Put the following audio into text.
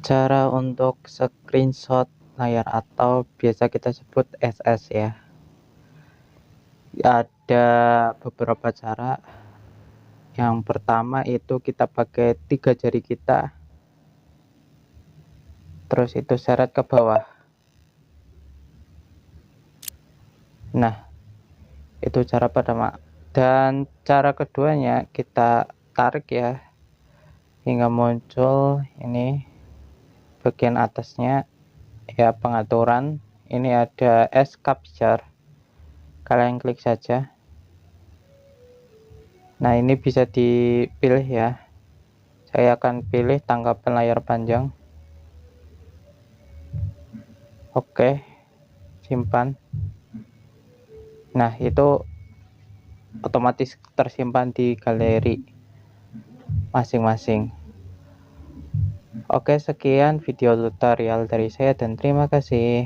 Cara untuk screenshot layar atau biasa kita sebut SS ya. Ada beberapa cara. Yang pertama itu kita pakai 3 jari kita, terus itu seret ke bawah. Nah, itu cara pertama. Dan cara keduanya kita tarik ya hingga muncul ini bagian atasnya ya, pengaturan. Ini ada S capture, kalian klik saja. Nah, ini bisa dipilih ya, saya akan pilih tangkapan layar panjang. Oke, simpan. Nah, itu otomatis tersimpan di galeri masing-masing. Oke, sekian video tutorial dari saya dan terima kasih.